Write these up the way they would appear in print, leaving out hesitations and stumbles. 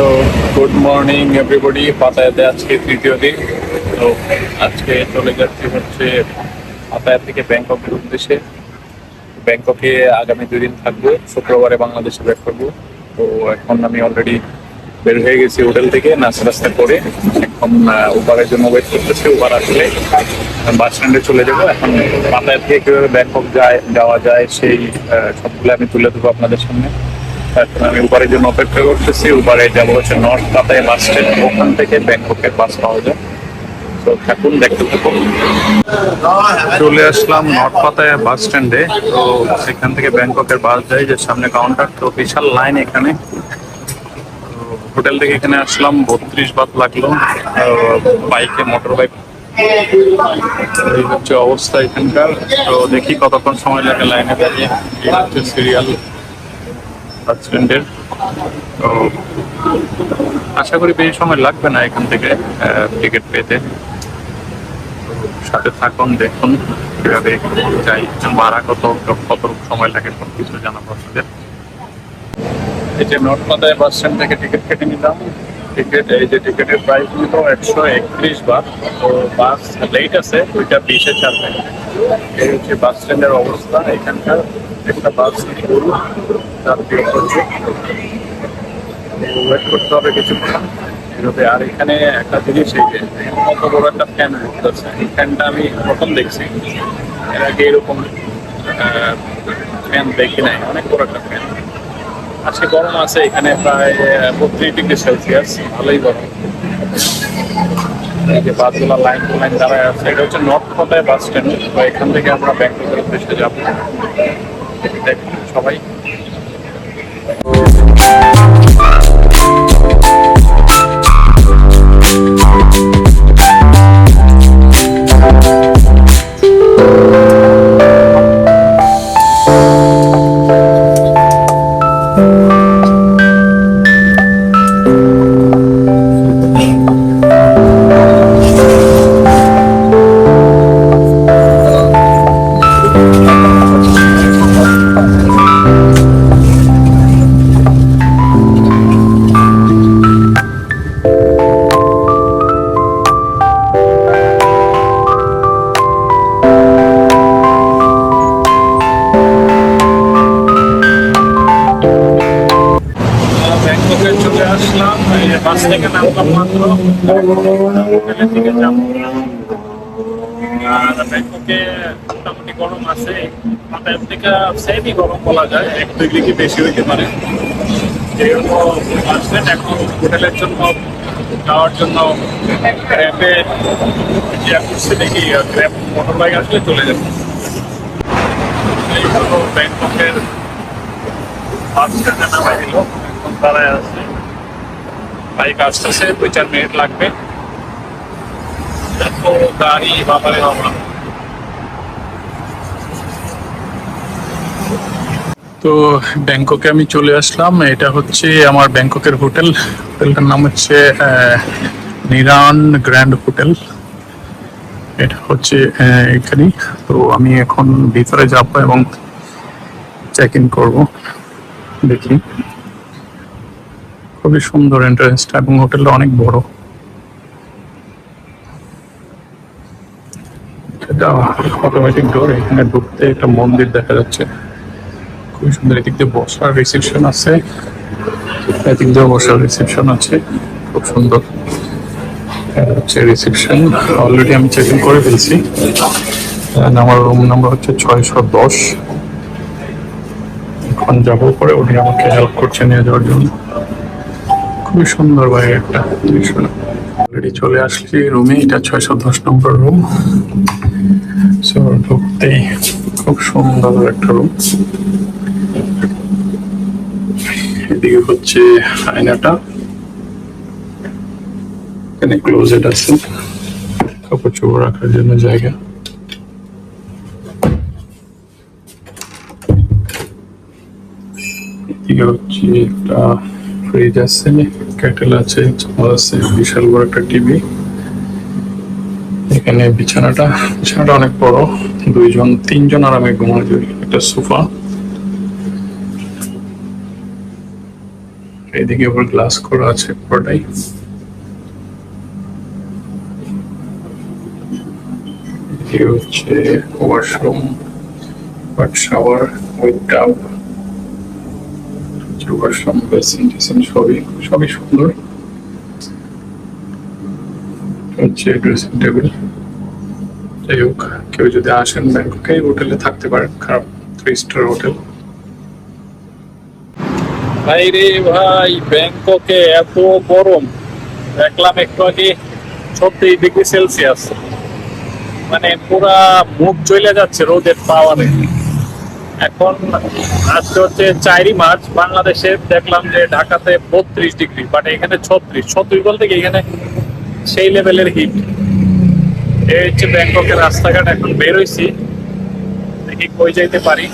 তো good morning everybody. পাতায়াতে আজকে তৃতীয় দিন। তো আজকে চলে যাচ্ছি হচ্ছে পাতায়া থেকে ব্যাংককের উদ্দেশ্যে। ব্যাংককে আগামী 2 দিন থাকবো, শুক্রবারে বাংলাদেশে ব্যাক করবো। তো এখন আমি অলরেডি বের হয়ে গেছি হোটেল থেকে নাস্তা টাস্তা করে। এখন উবারের জন্য ওয়েট করতেছি। উবার আসলে বাস স্ট্যান্ডে চলে যাবো। এখন পাতায়া থেকে কীভাবে ব্যাংকক যাওয়া যায় সেই সবগুলো আমি তুলে দেবো আপনাদের সামনে। এখন আমি উবারের জন্য অপেক্ষা করতেছি। উবারে যাবো হচ্ছে নর্থ পাতায়া বাস স্ট্যান্ড, ওখান থেকে ব্যাংককের বাস পাওয়া যায়। তো থাকুন, দেখতে থাকুন। চলে আসলাম নর্থ পাতায়া বাস স্ট্যান্ডে। তো সেখান থেকে ব্যাংককের বাস যায়, যে সামনে কাউন্টার। তো বিশাল লাইন এখানে। হোটেল থেকে এখানে আসলাম 32 বাত লাগলো বাইকে, মোটর বাইক। এই হচ্ছে অবস্থা এখানকার। তো দেখি কতক্ষণ সময় লাগে লাইনে দাঁড়িয়ে। এই হচ্ছে সিরিয়াল বাস স্ট্যান্ডের। তো আশা করি বেশি সময় লাগবে না এখান থেকে টিকিট পেতে। সাথে থাকুন, দেখুন কিভাবে যাই, ভাড়া কত সময় লাগে সব কিছু জানাবো আপনাদের। এই যে নর্থ পাতায়া বাস স্ট্যান্ড থেকে টিকিট কেটে নিলাম। এই যে টিকিটের প্রাইস নিল 131 বাত। তো বাস লেট আছে, ওইটা 20-এ ছাড়বে। এই হচ্ছে বাস স্ট্যান্ডের অবস্থা এখানকার। একটা বাস গরু যাত্রী করছে, ওয়েট করতে হবে কিছুক্ষণ এভাবে। আর এখানে একটা জিনিস, এই যে কত বড় একটা ফ্যান ঘুরতেছে। এই ফ্যানটা আমি প্রথম দেখছি, এর আগে এরকম ফ্যান দেখি নাই। অনেক বড় একটা ফ্যান। আজকে গরম আছে এখানে, প্রায় 32°C, ভালোই গরম। এই যে বাসগুলো লাইন টু লাইন দাঁড়ায় আছে। এটা হচ্ছে নর্থ পাতায়া বাস স্ট্যান্ড। তো এখান থেকে আমরা ব্যাংককের উদ্দেশ্যে যাবো। দেখুন সবাই। ব্যাংককে চলে আসলাম। বাস থেকে নামলাম মাত্র, হোটেলের দিকে যাবো। আর ব্যাংককে মোটামুটি গরম আছে। পাতায়ার থেকে সেমই গরম বলা যায়, 1-2 ডিগ্রি বেশি হইতে পারে। যেহেতু আসবেন এখন হোটেলের জন্য যাওয়ার জন্য গ্র্যাবে করছে দেখি, গ্র্যাব মোটর বাইক আসলে চলে যাবে। এই হলো ব্যাংককের বাস স্ট্যান্ডে নামাই দিল। এখন দাঁড়ায় আছে, বাইক আসতেছে, 2-4 মিনিট লাগবে। এত গাড়ি, বাবারে বাবা। তো ব্যাংককে আমি চলে আসলাম। এটা হচ্ছে আমার ব্যাংককের হোটেল। হোটেলটার নাম হচ্ছে নিরান গ্র্যান্ড হোটেল। এটা হচ্ছে এখানে। তো আমি এখন ভিতরে যাবো এবং চেক ইন করবো। দেখি, খুবই সুন্দর এন্ট্রান্সটা এবং হোটেলটা অনেক বড়। এটা অটোমেটিক ডোর। এখানে ঢুকতে একটা মন্দির দেখা যাচ্ছে, খুবই সুন্দর। এদিক দিয়ে বসার রিসেপশন আছে, এদিক দিয়ে বসার রিসেপশন আছে, খুব সুন্দর। এটা হচ্ছে রিসেপশন। অলরেডি আমি চেক ইন করে ফেলছি। আমার রুম নাম্বার হচ্ছে 610। এখন যাবো, পরে উনি আমাকে হেল্প করছে নিয়ে যাওয়ার জন্য। খুবই সুন্দর বাইরে একটা দৃশ্য। অলরেডি চলে আসছি রুমে। এটা 610 নম্বর রুম। ঢুকতেই খুব সুন্দর একটা রুম। এদিকে হচ্ছে আয়নাটা, এখানে ক্লোজেট আছে, কাপড় চোপড় রাখার জন্য জায়গা। এদিকে হচ্ছে একটা ফ্রিজ আছে, কেটেল আছে, চামচ আছে, বিশাল বড় একটা টিভি। এখানে বিছানাটা অনেক বড়, 2-3 আরামে ঘুমানো যায়। একটা সোফা, এদিকে আবার গ্লাস করা আছে পুরোটাই। এদিকে হচ্ছে washroom, bath shower with tub, washroom, basin টেসিন সবই সবই সুন্দর। হচ্ছে ড্রেসিং টেবিল। যাই হোক, কেউ যদি আসেন ব্যাংককে হোটেলে থাকতে পারেন, খারাপ 3 স্টার হোটেল। ভাই রে ভাই, ব্যাংককে এত গরম, দেখলাম একটু আগে 36 ডিগ্রি সেলসিয়াস, মানে পুরা মুখ চলে যাচ্ছে রোদের পাওয়ারে। এখন আজকে হচ্ছে 4 মার্চ, বাংলাদেশে দেখলাম যে ঢাকাতে 32 ডিগ্রি, বাট এখানে 36 বলতে কি এখানে সেই লেভেলের হিট। এই হচ্ছে ব্যাংককের রাস্তাঘাট। এখন বের হইছি, দেখি কই যাইতে পারি।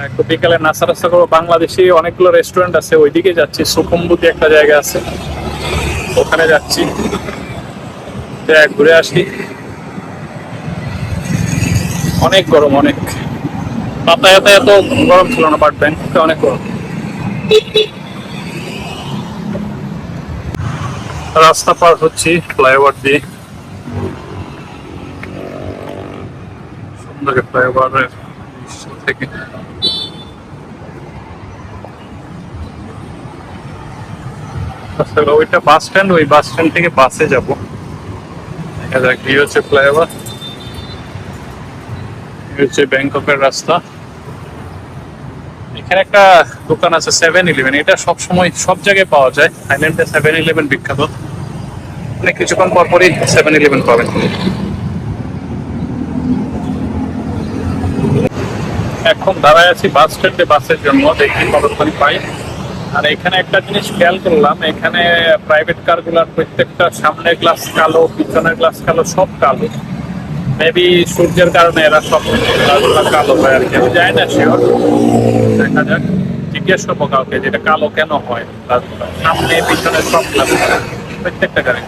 একটু বিকালে নাস্তা টাস্তা করবো। বাংলাদেশি অনেকগুলো রেস্টুরেন্ট আছে, ওইদিকে যাচ্ছি। সুকুম্বুতি একটা জায়গা আছে, ওখানে যাচ্ছি, ঘুরে আসি। অনেক গরম, অনেক। পাতায়াতে এত গরম ছিল না, বাট ব্যাংককে অনেক গরম। রাস্তা পার হচ্ছি ফ্লাইওভার দিয়ে, সুন্দর ফ্লাইওভারের থেকে। ওইটা বাস স্ট্যান্ড, ওই বাস স্ট্যান্ড থেকে বাসে যাবো। দেখা যাক। এই হচ্ছে ফ্লাইওভার, এই হচ্ছে ব্যাংককের রাস্তা। এখানে একটা দোকান আছে 7-Eleven, এটা সবসময় সব জায়গায় পাওয়া যায়। থাইল্যান্ডে 7-Eleven বিখ্যাত, মানে কিছুক্ষণ পর পরই 7-Eleven পাবেন। এখন দাঁড়ায় আছি বাস স্ট্যান্ডে বাসের জন্য, দেখি কতক্ষণ পাই। আর এখানে একটা জিনিস খেয়াল করলাম, এখানে প্রাইভেট কার গুলার প্রত্যেকটা সামনের গ্লাস কালো, পিছনের গ্লাস কালো, সব কালো। মেবি সূর্যের কারণে এরা সব গ্লাসগুলো কালো হয় আর কি। আমি জানি না শিওর, দেখা যাক। জিজ্ঞেস করবো কাউকে যেটা কালো কেন হয় গ্লাসগুলো, সামনে পিছনে সব গ্লাস প্রত্যেকটা গাড়ি।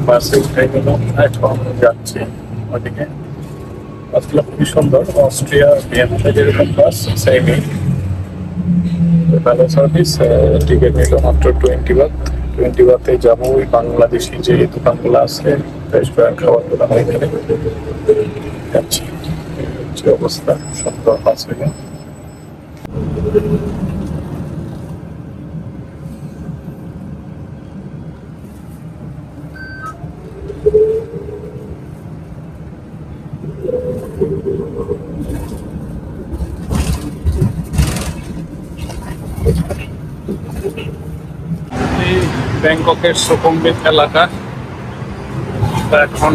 বাসে উঠে গেলাম, এখন যাচ্ছি ওদিকে। বাসগুলো খুবই সুন্দর, অস্ট্রিয়া ভিয়েনাতে যেরকম বাস সেমই, ভালো সার্ভিস। টিকিট নিল মাত্র 20 বাত। 20 বাতে যাবো ওই বাংলাদেশি যে দোকানগুলো আছে, রেস্টুরেন্ট, খাবার দোকান, ওইখানে যাচ্ছি। হচ্ছে অবস্থা, সুন্দর বাস হইলে। ব্যাংককের সুকুমবিত এলাকা। এখন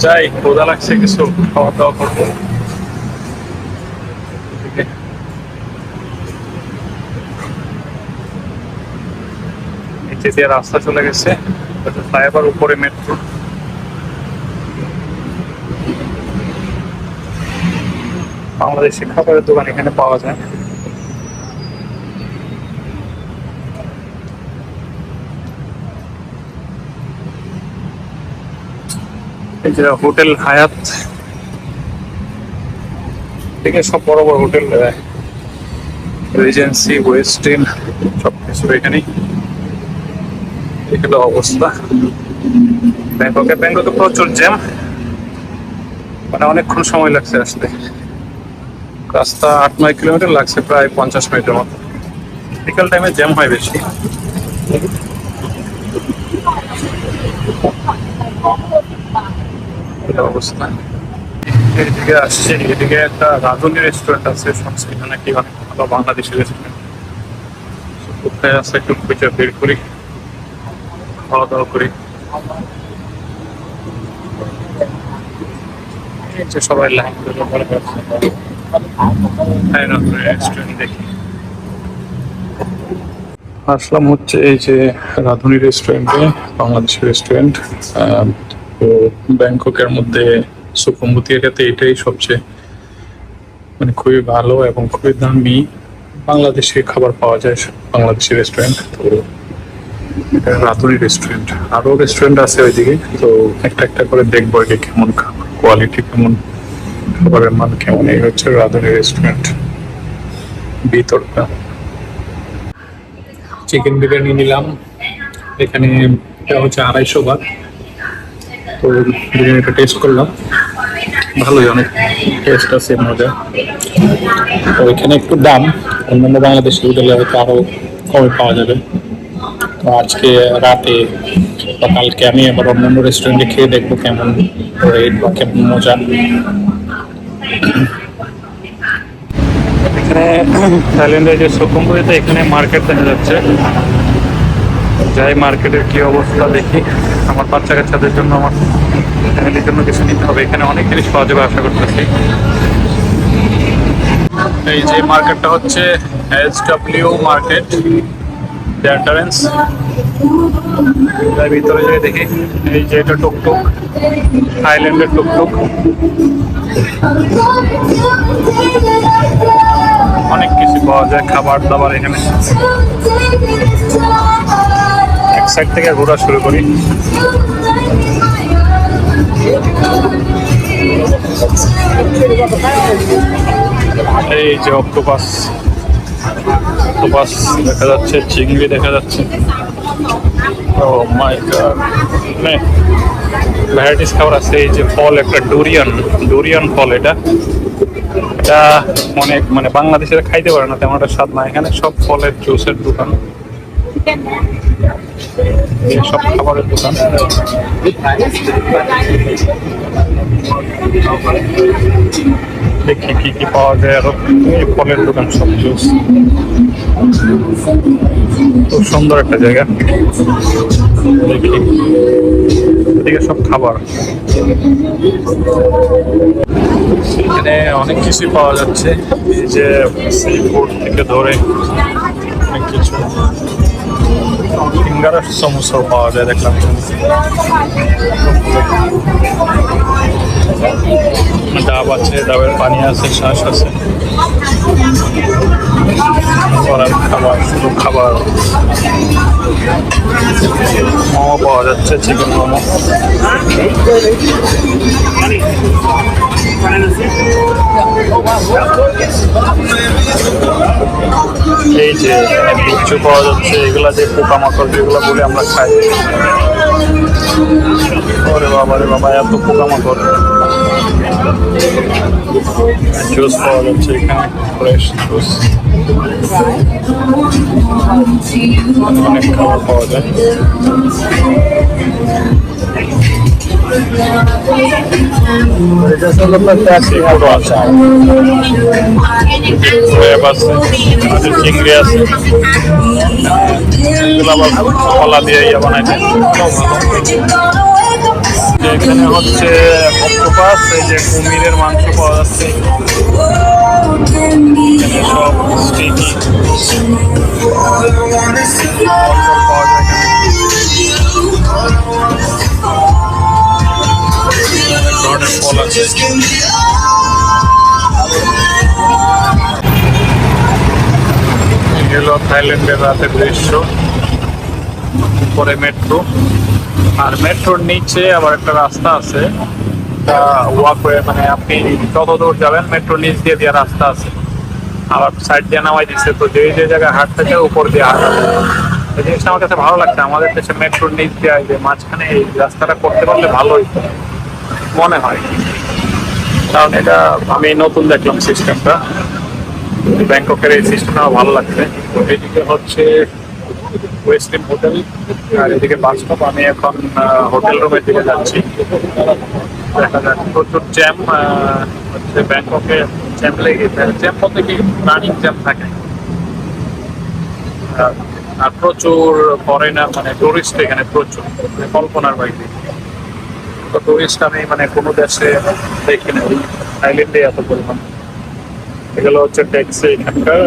যাই, ক্ষুধা লাগছে, কিছু খাওয়া দাওয়া করবো। নিচে দিয়ে রাস্তা চলে গেছে, ফ্লাইওভার উপরে মেট্রো। বাংলাদেশি খাবারের দোকান এখানে পাওয়া যায়। এই যে হোটেল হায়াত, ঠিক আছে, সব বড় বড় হোটেল, রিজেন্সি, ওয়েস্টিন, সবকিছু এখানেই। এগুলো অবস্থা ব্যাংককে। ব্যাংককে প্রচুর জ্যাম, মানে অনেকক্ষণ সময় লাগছে আসতে। রাস্তা 8-9 কিলোমিটার লাগছে, প্রায় 50 মিনিটের মতো। বিকাল টাইমে জ্যাম হয় বেশি। অবস্থা। এদিকে আসছে, এদিকে একটা রাঁধুনি রেস্টুরেন্ট আছে, সংস্কৃত নাকি অনেক ভালো বাংলাদেশি রেস্টুরেন্ট। কোথায় আছে একটু খুঁজে বের করি, খাওয়া দাওয়া করি। সবাই লাইন রেস্টুরেন্ট দেখি। আসলাম হচ্ছে এই যে রাঁধুনি রেস্টুরেন্টে, বাংলাদেশি রেস্টুরেন্ট। তো ব্যাংককের মধ্যে সুকুমবুতি এরিয়াতে এটাই সবচেয়ে মানে খুবই ভালো এবং খুবই দামি বাংলাদেশি খাবার পাওয়া যায়, বাংলাদেশি রেস্টুরেন্ট। তো এটা রাঁধুনি রেস্টুরেন্ট, আরো রেস্টুরেন্ট আছে ওইদিকে। তো একটা একটা করে দেখবো একে কেমন খাবার কোয়ালিটি, কেমন খাবারের মান কেমন। এই হচ্ছে রাঁধুনি রেস্টুরেন্ট। ভিতরটা। চিকেন বিরিয়ানি নিলাম, এখানে এটা হচ্ছে 250 বাট। তো বিরিয়ানিটা টেস্ট করলাম, ভালোই, অনেক টেস্ট আছে, মজা। তো এখানে একটু দাম, অন্যান্য বাংলাদেশের হোটেলে হয়তো আরো কমে পাওয়া যাবে। তো আজকে রাতে বা কালকে আমি আবার অন্যান্য রেস্টুরেন্টে খেয়ে দেখবো কেমন রেট বা কেমন মজা। এখানে থাইল্যান্ডের যে সুকুমপুরিতে এখানে মার্কেট দেখা যাচ্ছে, যাই মার্কেটের কি অবস্থা দেখি। আমার বাচ্চা কাচ্চাদের জন্য, আমার ফ্যামিলির জন্য কিছু নিতে হবে। এখানে অনেক জিনিস পাওয়া যাবে আশা করতেছি। এই যে মার্কেটটা হচ্ছে SW মার্কেট, এন্ট্রান্স। তার ভিতরে যেয়ে দেখি, এই যে এটা টুকটুক, থাইল্যান্ডের টুকটুক। অনেক কিছু পাওয়া যায়, খাবার দাবার এখানে। এক সাইড থেকে ঘোরা শুরু করি। এই যে অক্টোপাস দেখা যাচ্ছে, চিংড়ি দেখা যাচ্ছে। ও মাই গড, মানে ভ্যারাইটিস খাবার আছে। এই যে ফল, একটা ডুরিয়ান ফল, এটা অনেক, মানে বাংলাদেশের খাইতে পারে না তেমন একটা স্বাদ না। এখানে সব ফলের জুসের দোকান, সব খাবারের দোকান। দেখি কি কি পাওয়া যায় আরো। এই ফলের দোকান, সব জুস। খুব সুন্দর একটা জায়গা। দেখি, এদিকে সব খাবার। এখানে অনেক কিছু পাওয়া যাচ্ছে, এই যে সি ফুড থেকে ধরে অনেক কিছু। ফিঙ্গার সমোসাও পাওয়া যায় দেখলাম। ডাব আছে, ডাবের পানি আছে, শ্বাস আছে। খাবার, শুধু খাবার। মোমো পাওয়া যাচ্ছে, চিকেন মোমো। এই যে বিচ্ছু পাওয়া যাচ্ছে, এগুলা যে পোকামাকড় যেগুলো বলে আমরা খাই। ওরে বাবা রে বাবা, এত পোকামাকড়। জুস পাওয়া যাচ্ছে এখানে, ফ্রেশ জুস। অনেক খাবার পাওয়া যায়। চিংড়ি আছে, আবার কলা দিয়ে বানাইছে। এখানে হচ্ছে অক্টোপাস, এই যে কুমিরের মাংস পাওয়া যাচ্ছে। সব স্টিকি পাওয়া যায় এখানে। ধরনের ফল আছে। এগুলো থাইল্যান্ডের রাতের দৃশ্য। উপরে মেট্রো, আর মেট্রোর নিচে আবার একটা রাস্তা আছে। ওয়াকওয়ে, মানে আপনি যত দূর যাবেন মেট্রোর নিচ দিয়ে দেওয়া রাস্তা আছে। আবার সাইড দিয়ে নামাই দিচ্ছে, তো যে জায়গায় হাঁটতে চায় উপর দিয়ে হাঁটা। এই জিনিসটা আমার কাছে ভালো লাগছে। আমাদের দেশে মেট্রোর নিচ দিয়ে যে মাঝখানে এই রাস্তাটা করতে পারলে ভালোই মনে হয়, কারণ এটা আমি নতুন দেখলাম সিস্টেমটা। ব্যাংককের এই সিস্টেমটা আমার ভালো লাগছে। তো এদিকে হচ্ছে ওয়েস্টিন হোটেল, আর এদিকে বাস স্টপ। আমি এখন হোটেল রুমের দিকে যাচ্ছি। দেখা যাক, প্রচুর জ্যাম হচ্ছে ব্যাংককে। জ্যাম লেগে, জ্যাম বলতে কি রানিং জ্যাম থাকে। আর প্রচুর ফরেনার, মানে টুরিস্ট এখানে প্রচুর, কল্পনার বাইরে। তো টুরিস্ট আমি মানে কোনো দেশে দেখি না, থাইল্যান্ডে এত পরিমাণ। এগুলো হচ্ছে ট্যাক্সি এখানকার।